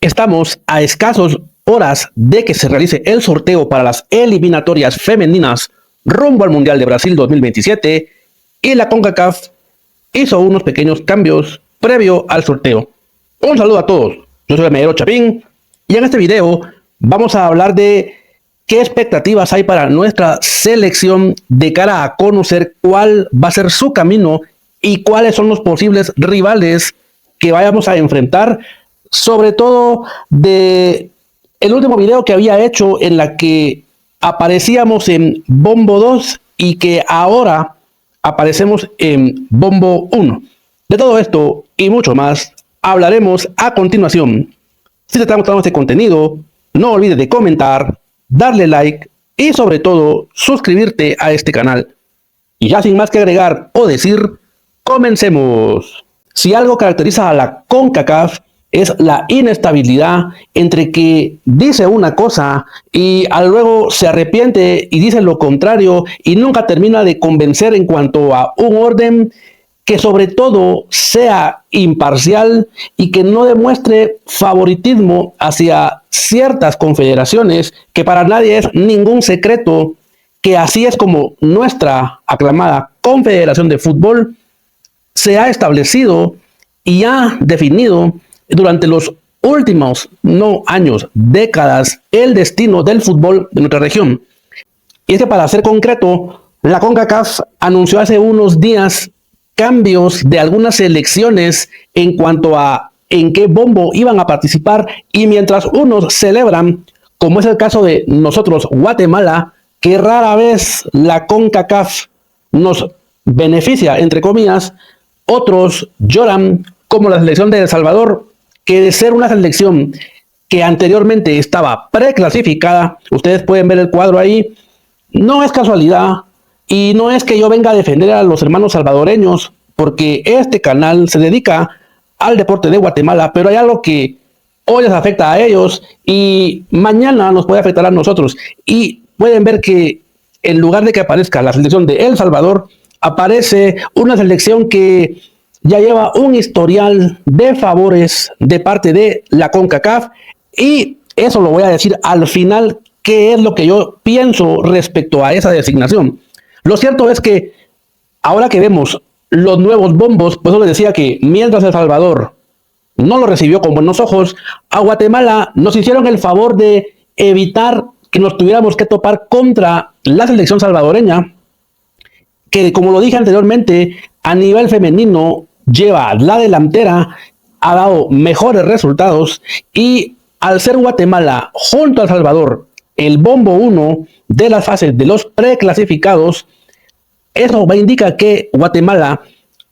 Estamos a escasos horas de que se realice el sorteo para las eliminatorias femeninas rumbo al Mundial de Brasil 2027 y la CONCACAF hizo unos pequeños cambios previo al sorteo. Un saludo a todos, yo soy el Medero Chapín y en este video vamos a hablar de qué expectativas hay para nuestra selección de cara a conocer cuál va a ser su camino y cuáles son los posibles rivales que vayamos a enfrentar, sobre todo de el último video que había hecho en la que aparecíamos en Bombo 2 y que ahora aparecemos en Bombo 1. De todo esto y mucho más hablaremos a continuación. Si te está gustando este contenido, no olvides de comentar, darle like y sobre todo suscribirte a este canal. Y ya sin más que agregar o decir, comencemos. Si algo caracteriza a la CONCACAF es la inestabilidad entre que dice una cosa y luego se arrepiente y dice lo contrario y nunca termina de convencer en cuanto a un orden que sobre todo sea imparcial y que no demuestre favoritismo hacia ciertas confederaciones, que para nadie es ningún secreto que así es como nuestra aclamada Confederación de Fútbol se ha establecido y ha definido durante los últimos años, décadas, el destino del fútbol de nuestra región. Y es que, para ser concreto, la CONCACAF anunció hace unos días cambios de algunas selecciones en cuanto a en qué bombo iban a participar, y mientras unos celebran, como es el caso de nosotros, Guatemala, que rara vez la CONCACAF nos beneficia, entre comillas, otros lloran, como la selección de El Salvador, que de ser una selección que anteriormente estaba preclasificada, ustedes pueden ver el cuadro ahí, no es casualidad y no es que yo venga a defender a los hermanos salvadoreños, porque este canal se dedica al deporte de Guatemala, pero hay algo que hoy les afecta a ellos y mañana nos puede afectar a nosotros. Y pueden ver que en lugar de que aparezca la selección de El Salvador, aparece una selección que ya lleva un historial de favores de parte de la CONCACAF, y eso lo voy a decir al final, qué es lo que yo pienso respecto a esa designación. Lo cierto es que ahora que vemos los nuevos bombos, pues yo les decía que mientras El Salvador no lo recibió con buenos ojos, a Guatemala nos hicieron el favor de evitar que nos tuviéramos que topar contra la selección salvadoreña, que, como lo dije anteriormente, a nivel femenino lleva la delantera, ha dado mejores resultados, y al ser Guatemala junto a El Salvador el bombo 1 de las fases de los preclasificados, eso va a indicar que Guatemala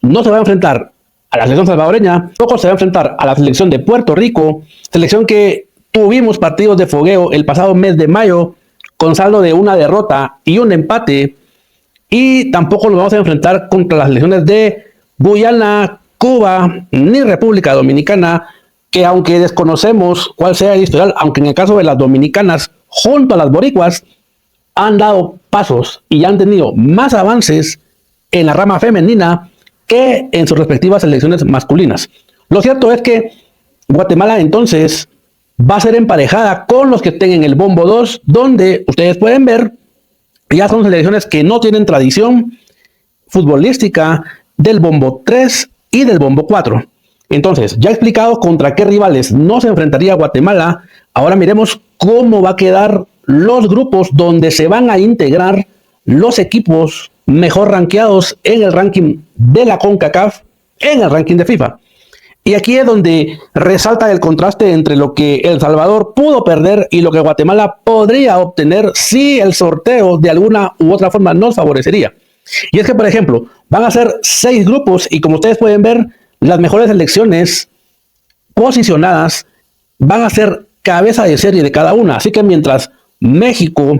no se va a enfrentar a la selección salvadoreña, tampoco se va a enfrentar a la selección de Puerto Rico, selección que tuvimos partidos de fogueo el pasado mes de mayo con saldo de una derrota y un empate, y tampoco nos vamos a enfrentar contra las selecciones de Guyana, Cuba, ni República Dominicana, que aunque desconocemos cuál sea el historial, aunque en el caso de las dominicanas, junto a las boricuas, han dado pasos y han tenido más avances en la rama femenina que en sus respectivas selecciones masculinas. Lo cierto es que Guatemala entonces va a ser emparejada con los que estén en el bombo 2, donde ustedes pueden ver, ya son selecciones que no tienen tradición futbolística del bombo 3 y del bombo 4. Entonces, ya he explicado contra qué rivales no se enfrentaría Guatemala. Ahora miremos cómo va a quedar los grupos donde se van a integrar los equipos mejor rankeados en el ranking de la CONCACAF, en el ranking de FIFA. Y aquí es donde resalta el contraste entre lo que El Salvador pudo perder y lo que Guatemala podría obtener si el sorteo de alguna u otra forma nos favorecería. Y es que, por ejemplo, van a ser 6 grupos y, como ustedes pueden ver, las mejores selecciones posicionadas van a ser cabeza de serie de cada una. Así que mientras México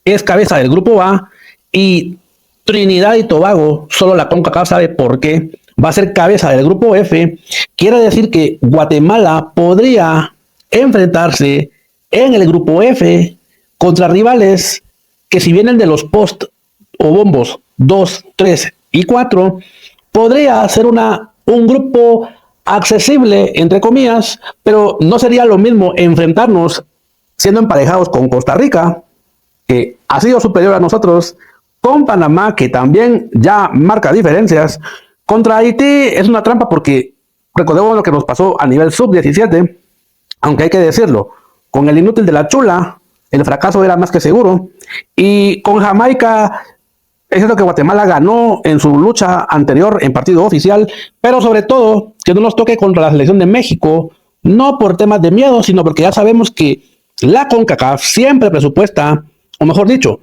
es cabeza del grupo A y Trinidad y Tobago, solo la CONCACAF sabe por qué, va a ser cabeza del grupo F, quiere decir que Guatemala podría enfrentarse en el grupo F contra rivales que, si vienen de los post o bombos 2, 3 y 4, podría ser un grupo accesible, entre comillas, pero no sería lo mismo enfrentarnos siendo emparejados con Costa Rica, que ha sido superior a nosotros, con Panamá, que también ya marca diferencias. Contra Haití es una trampa porque recordemos lo que nos pasó a nivel sub-17, aunque hay que decirlo, con el inútil de la Chula, el fracaso era más que seguro. Y con Jamaica, es cierto que Guatemala ganó en su lucha anterior en partido oficial, pero sobre todo que no nos toque contra la selección de México, no por temas de miedo, sino porque ya sabemos que la CONCACAF siempre presupuesta, o mejor dicho,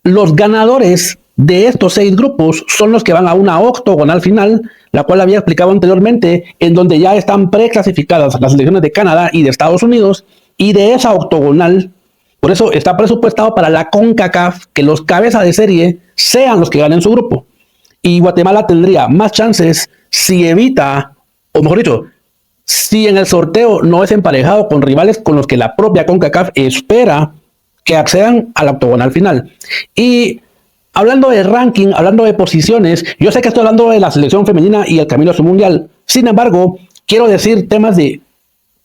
los ganadores de estos 6 grupos son los que van a una octogonal final, la cual había explicado anteriormente, en donde ya están preclasificadas las selecciones de Canadá y de Estados Unidos, y de esa octogonal, por eso está presupuestado para la CONCACAF que los cabezas de serie sean los que ganen su grupo. Y Guatemala tendría más chances si evita, o mejor dicho, si en el sorteo no es emparejado con rivales con los que la propia CONCACAF espera que accedan a la octogonal final. Y hablando de ranking, hablando de posiciones, yo sé que estoy hablando de la selección femenina y el camino a su mundial. Sin embargo, quiero decir temas de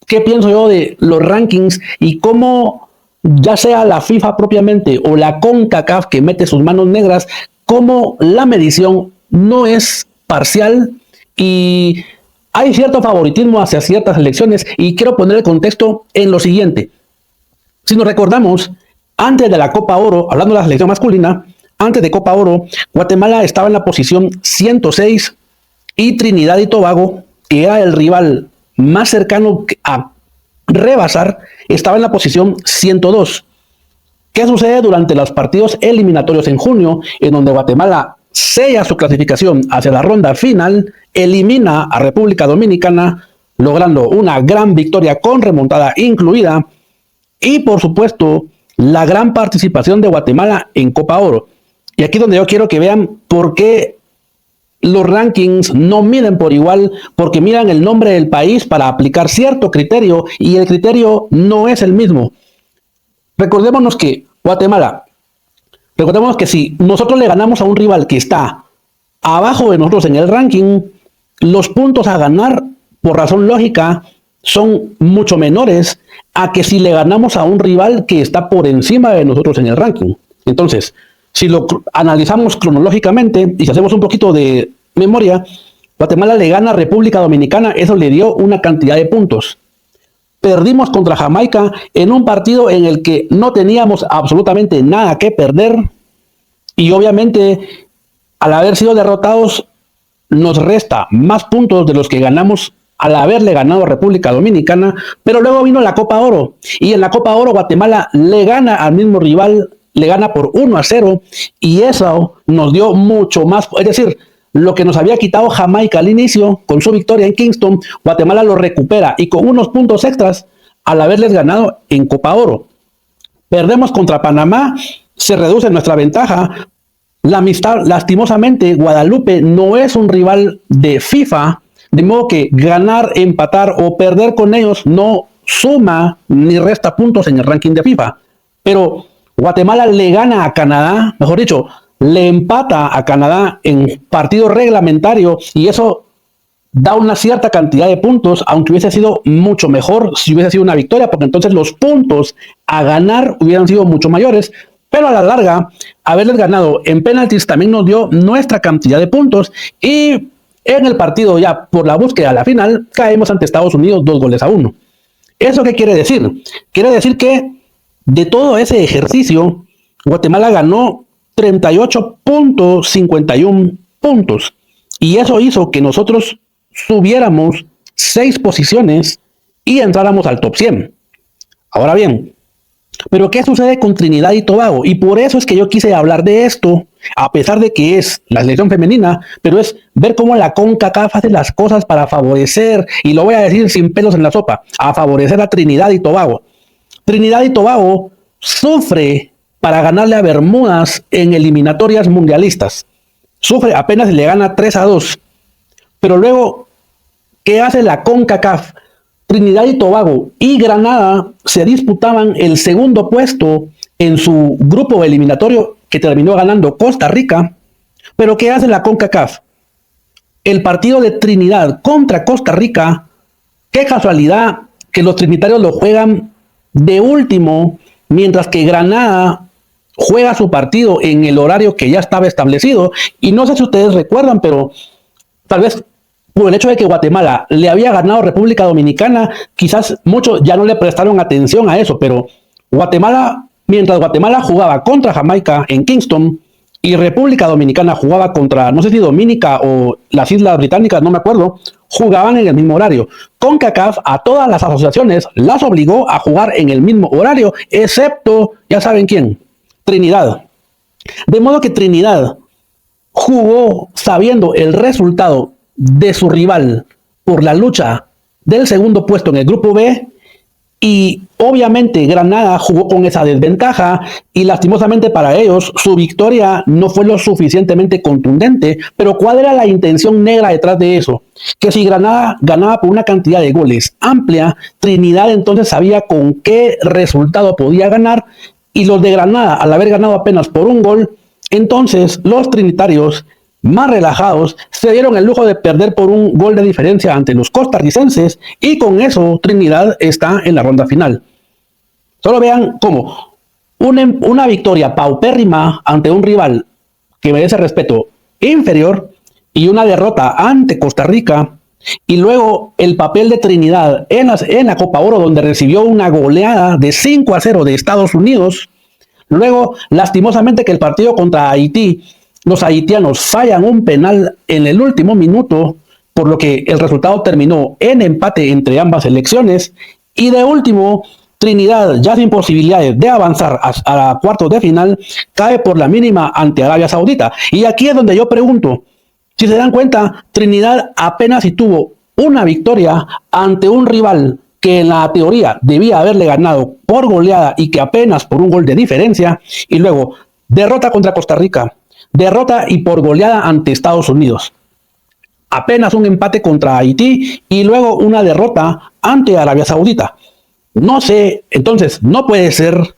qué pienso yo de los rankings y cómo, ya sea la FIFA propiamente o la CONCACAF que mete sus manos negras, cómo la medición no es parcial y hay cierto favoritismo hacia ciertas selecciones. Y quiero poner el contexto en lo siguiente. Si nos recordamos, antes de la Copa Oro, hablando de la selección masculina, antes de Copa Oro, Guatemala estaba en la posición 106 y Trinidad y Tobago, que era el rival más cercano a rebasar, estaba en la posición 102. ¿Qué sucede durante los partidos eliminatorios en junio, en donde Guatemala sella su clasificación hacia la ronda final, elimina a República Dominicana, logrando una gran victoria con remontada incluida, y por supuesto, la gran participación de Guatemala en Copa Oro? Y aquí es donde yo quiero que vean por qué los rankings no miden por igual, porque miran el nombre del país para aplicar cierto criterio y el criterio no es el mismo. Recordémonos que recordemos que si nosotros le ganamos a un rival que está abajo de nosotros en el ranking, los puntos a ganar por razón lógica son mucho menores a que si le ganamos a un rival que está por encima de nosotros en el ranking. Entonces, si lo analizamos cronológicamente y si hacemos un poquito de memoria, Guatemala le gana a República Dominicana, eso le dio una cantidad de puntos. Perdimos contra Jamaica en un partido en el que no teníamos absolutamente nada que perder y obviamente al haber sido derrotados nos resta más puntos de los que ganamos al haberle ganado a República Dominicana, pero luego vino la Copa Oro y en la Copa Oro Guatemala le gana al mismo rival, le gana por 1-0 y eso nos dio mucho más, es decir, lo que nos había quitado Jamaica al inicio con su victoria en Kingston, Guatemala lo recupera y con unos puntos extras al haberles ganado en Copa Oro. Perdemos contra Panamá, se reduce nuestra ventaja. La amistad, lastimosamente, Guadalupe no es un rival de FIFA, de modo que ganar, empatar o perder con ellos no suma ni resta puntos en el ranking de FIFA. Pero Guatemala le gana a Canadá, mejor dicho, le empata a Canadá en partido reglamentario y eso da una cierta cantidad de puntos, aunque hubiese sido mucho mejor si hubiese sido una victoria, porque entonces los puntos a ganar hubieran sido mucho mayores, pero a la larga, haberles ganado en penaltis también nos dio nuestra cantidad de puntos y en el partido ya por la búsqueda a la final caemos ante Estados Unidos 2-1. ¿Eso qué quiere decir? Quiere decir que de todo ese ejercicio, Guatemala ganó 38.51 puntos. Y eso hizo que nosotros subiéramos 6 posiciones y entráramos al top 100. Ahora bien, ¿pero qué sucede con Trinidad y Tobago? Y por eso es que yo quise hablar de esto, a pesar de que es la selección femenina, pero es ver cómo la CONCACAF hace las cosas para favorecer, y lo voy a decir sin pelos en la sopa, a favorecer a Trinidad y Tobago. Trinidad y Tobago sufre para ganarle a Bermudas en eliminatorias mundialistas. Sufre, apenas le gana 3-2. Pero luego, ¿qué hace la CONCACAF? Trinidad y Tobago y Granada se disputaban el segundo puesto en su grupo eliminatorio que terminó ganando Costa Rica. Pero ¿qué hace la CONCACAF? el partido de Trinidad contra Costa Rica, qué casualidad que los trinitarios lo juegan de último, mientras que Granada juega su partido en el horario que ya estaba establecido. Y no sé si ustedes recuerdan, pero tal vez por el hecho de que Guatemala le había ganado a República Dominicana, quizás muchos ya no le prestaron atención a eso, pero mientras Guatemala jugaba contra Jamaica en Kingston y República Dominicana jugaba contra, no sé si Dominica o las Islas Británicas, no me acuerdo, jugaban en el mismo horario. CONCACAF a todas las asociaciones las obligó a jugar en el mismo horario, excepto, ya saben quién, Trinidad. De modo que Trinidad jugó sabiendo el resultado de su rival por la lucha del segundo puesto en el grupo B, y obviamente Granada jugó con esa desventaja y lastimosamente para ellos su victoria no fue lo suficientemente contundente. Pero ¿cuál era la intención negra detrás de eso? Que si Granada ganaba por una cantidad de goles amplia, Trinidad entonces sabía con qué resultado podía ganar, y los de Granada, al haber ganado apenas por un gol, entonces los trinitarios más relajados se dieron el lujo de perder por un gol de diferencia ante los costarricenses, y con eso Trinidad está en la ronda final. Solo vean cómo una victoria paupérrima ante un rival que merece respeto inferior y una derrota ante Costa Rica, y luego el papel de Trinidad en la Copa Oro, donde recibió una goleada de 5-0 de Estados Unidos. Luego, lastimosamente, que el partido contra Haití, los haitianos fallan un penal en el último minuto, por lo que el resultado terminó en empate entre ambas selecciones. Y de último, Trinidad, ya sin posibilidades de avanzar a cuartos de final, cae por la mínima ante Arabia Saudita. Y aquí es donde yo pregunto, si se dan cuenta, Trinidad apenas si tuvo una victoria ante un rival que en la teoría debía haberle ganado por goleada y que apenas por un gol de diferencia, y luego derrota contra Costa Rica, derrota y por goleada ante Estados Unidos, apenas un empate contra Haití y luego una derrota ante Arabia Saudita. No sé, entonces no puede ser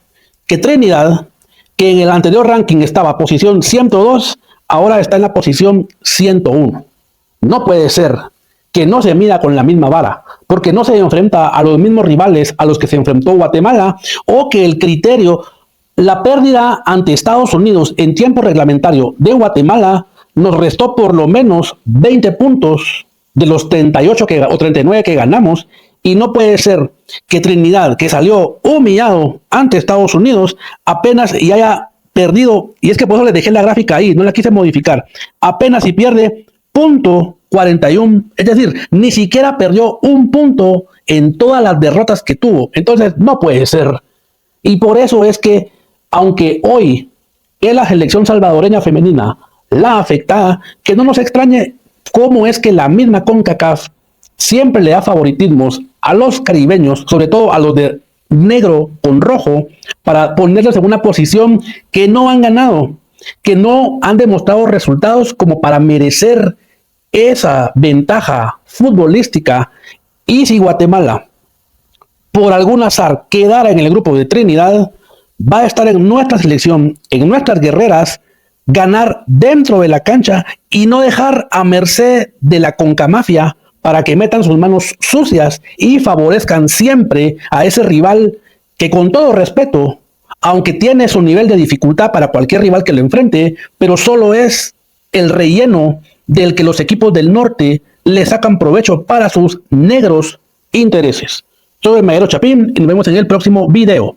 que Trinidad, que en el anterior ranking estaba posición 102, ahora está en la posición 101. No puede ser que no se mida con la misma vara, porque no se enfrenta a los mismos rivales a los que se enfrentó Guatemala, o que el criterio, la pérdida ante Estados Unidos en tiempo reglamentario de Guatemala nos restó por lo menos 20 puntos de los 38 o 39 que ganamos. Y no puede ser que Trinidad, que salió humillado ante Estados Unidos, apenas y haya perdido, y es que por eso les dejé la gráfica ahí, no la quise modificar, apenas y pierde .41, es decir, ni siquiera perdió un punto en todas las derrotas que tuvo. Entonces no puede ser. Y por eso es que, aunque hoy es la selección salvadoreña femenina la afectada, que no nos extrañe cómo es que la misma CONCACAF siempre le da favoritismos a los caribeños, sobre todo a los de negro con rojo, para ponerlos en una posición que no han ganado, que no han demostrado resultados como para merecer esa ventaja futbolística. Y si Guatemala, por algún azar, quedara en el grupo de Trinidad, va a estar en nuestra selección, en nuestras guerreras, ganar dentro de la cancha y no dejar a merced de la concamafia para que metan sus manos sucias y favorezcan siempre a ese rival que, con todo respeto, aunque tiene su nivel de dificultad para cualquier rival que lo enfrente, pero solo es el relleno del que los equipos del norte le sacan provecho para sus negros intereses. Soy Mayero Chapín y nos vemos en el próximo video.